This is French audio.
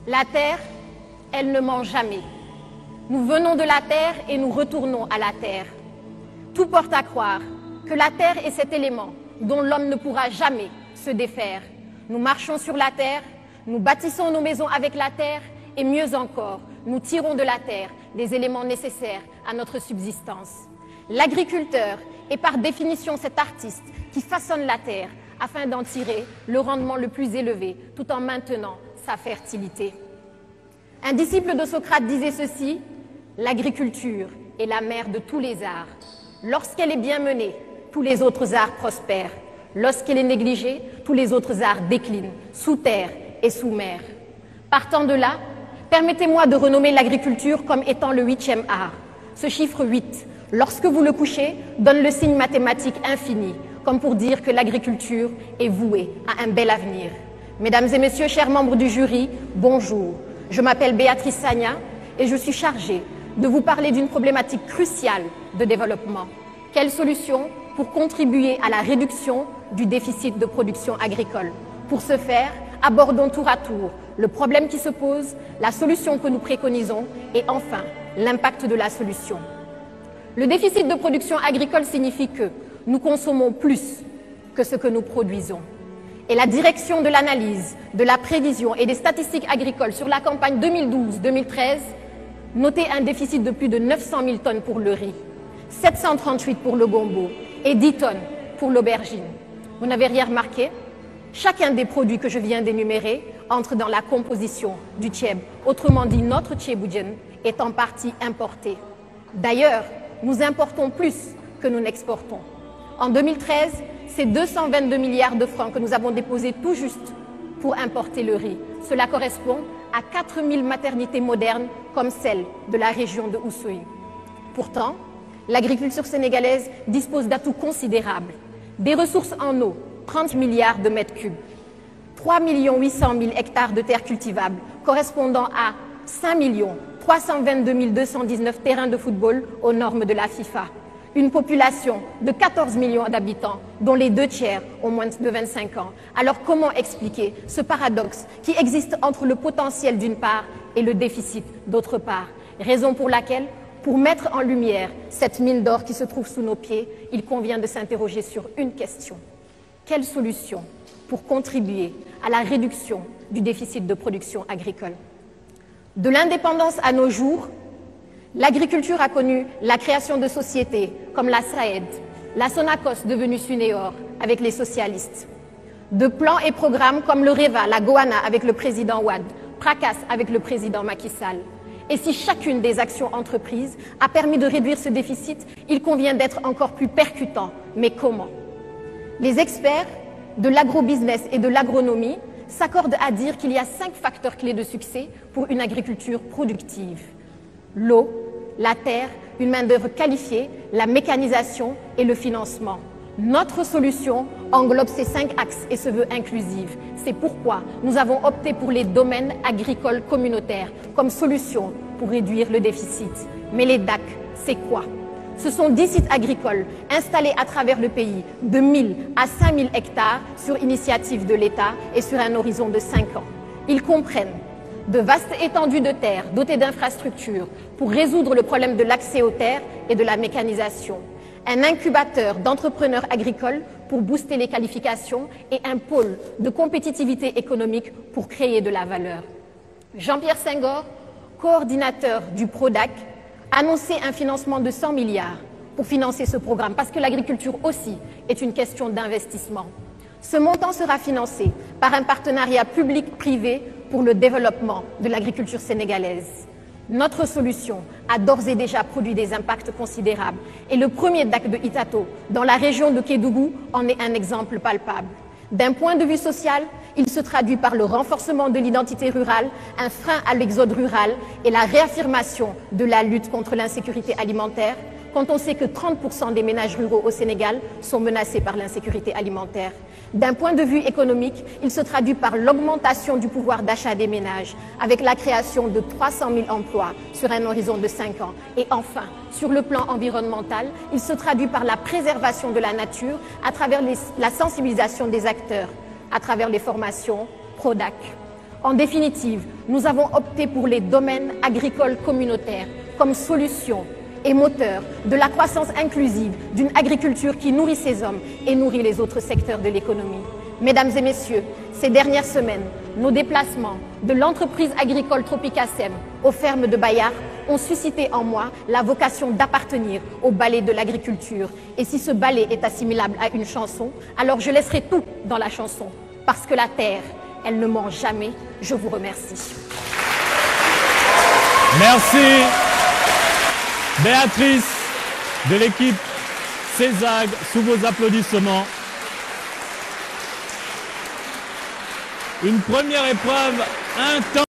La terre, elle ne ment jamais. Nous venons de la terre et nous retournons à la terre. Tout porte à croire que la terre est cet élément dont l'homme ne pourra jamais se défaire. Nous marchons sur la terre, nous bâtissons nos maisons avec la terre et mieux encore, nous tirons de la terre des éléments nécessaires à notre subsistance. L'agriculteur est par définition cet artiste qui façonne la terre afin d'en tirer le rendement le plus élevé tout en maintenant sa fertilité. Un disciple de Socrate disait ceci: l'agriculture est la mère de tous les arts. Lorsqu'elle est bien menée, tous les autres arts prospèrent. Lorsqu'elle est négligée, tous les autres arts déclinent, sous terre et sous mer. Partant de là, permettez-moi de renommer l'agriculture comme étant le 8e art. Ce chiffre 8, lorsque vous le couchez, donne le signe mathématique infini, comme pour dire que l'agriculture est vouée à un bel avenir. Mesdames et messieurs, chers membres du jury, bonjour. Je m'appelle Béatrice Sagna et je suis chargée de vous parler d'une problématique cruciale de développement. Quelle solution pour contribuer à la réduction du déficit de production agricole? Pour ce faire, abordons tour à tour le problème qui se pose, la solution que nous préconisons et enfin l'impact de la solution. Le déficit de production agricole signifie que nous consommons plus que ce que nous produisons. Et la direction de l'analyse, de la prévision et des statistiques agricoles sur la campagne 2012-2013 notait un déficit de plus de 900 000 tonnes pour le riz, 738 pour le gombo et 10 tonnes pour l'aubergine. Vous n'avez rien remarqué? Chacun des produits que je viens d'énumérer entre dans la composition du tchèb, autrement dit notre tchéboudienne, est en partie importé. D'ailleurs, nous importons plus que nous n'exportons. En 2013, c'est 222 milliards de francs que nous avons déposés tout juste pour importer le riz. Cela correspond à 4000 maternités modernes comme celle de la région de Oussouye. Pourtant, l'agriculture sénégalaise dispose d'atouts considérables. Des ressources en eau, 30 milliards de mètres cubes. 3 800 000 hectares de terres cultivables, correspondant à 5 322 219 terrains de football aux normes de la FIFA. Une population de 14 millions d'habitants, dont les 2 tiers ont moins de 25 ans. Alors comment expliquer ce paradoxe qui existe entre le potentiel d'une part et le déficit d'autre part? Raison pour laquelle, pour mettre en lumière cette mine d'or qui se trouve sous nos pieds, il convient de s'interroger sur une question. Quelle solution pour contribuer à la réduction du déficit de production agricole? De l'indépendance à nos jours, l'agriculture a connu la création de sociétés comme la SRAED, la Sonacos devenue Sunéor avec les socialistes, de plans et programmes comme le REVA, la Goana avec le président Wade, PRACAS avec le président Macky Sall. Et si chacune des actions entreprises a permis de réduire ce déficit, il convient d'être encore plus percutant. Mais comment? Les experts de l'agrobusiness et de l'agronomie s'accordent à dire qu'il y a 5 facteurs clés de succès pour une agriculture productive. L'eau, la terre, une main-d'œuvre qualifiée, la mécanisation et le financement. Notre solution englobe ces 5 axes et se veut inclusive. C'est pourquoi nous avons opté pour les domaines agricoles communautaires comme solution pour réduire le déficit. Mais les DAC, c'est quoi? Ce sont 10 sites agricoles installés à travers le pays de 1000 à 5000 hectares sur initiative de l'État et sur un horizon de 5 ans. Ils comprennent de vastes étendues de terres dotées d'infrastructures pour résoudre le problème de l'accès aux terres et de la mécanisation, un incubateur d'entrepreneurs agricoles pour booster les qualifications et un pôle de compétitivité économique pour créer de la valeur. Jean-Pierre Senghor, coordinateur du PRODAC, annonçait un financement de 100 milliards pour financer ce programme, parce que l'agriculture aussi est une question d'investissement. Ce montant sera financé par un partenariat public-privé pour le développement de l'agriculture sénégalaise. Notre solution a d'ores et déjà produit des impacts considérables et le premier DAC de Itato, dans la région de Kédougou, en est un exemple palpable. D'un point de vue social, il se traduit par le renforcement de l'identité rurale, un frein à l'exode rural et la réaffirmation de la lutte contre l'insécurité alimentaire, quand on sait que 30% des ménages ruraux au Sénégal sont menacés par l'insécurité alimentaire. D'un point de vue économique, il se traduit par l'augmentation du pouvoir d'achat des ménages, avec la création de 300 000 emplois sur un horizon de 5 ans. Et enfin, sur le plan environnemental, il se traduit par la préservation de la nature à travers la sensibilisation des acteurs, à travers les formations PRODAC. En définitive, nous avons opté pour les domaines agricoles communautaires comme solution et moteur de la croissance inclusive d'une agriculture qui nourrit ses hommes et nourrit les autres secteurs de l'économie. Mesdames et messieurs, ces dernières semaines, nos déplacements de l'entreprise agricole Tropicasem aux fermes de Bayard ont suscité en moi la vocation d'appartenir au ballet de l'agriculture. Et si ce ballet est assimilable à une chanson, alors je laisserai tout dans la chanson. Parce que la terre, elle ne ment jamais. Je vous remercie. Merci Béatrice de l'équipe CESAG, sous vos applaudissements. Une première épreuve intense.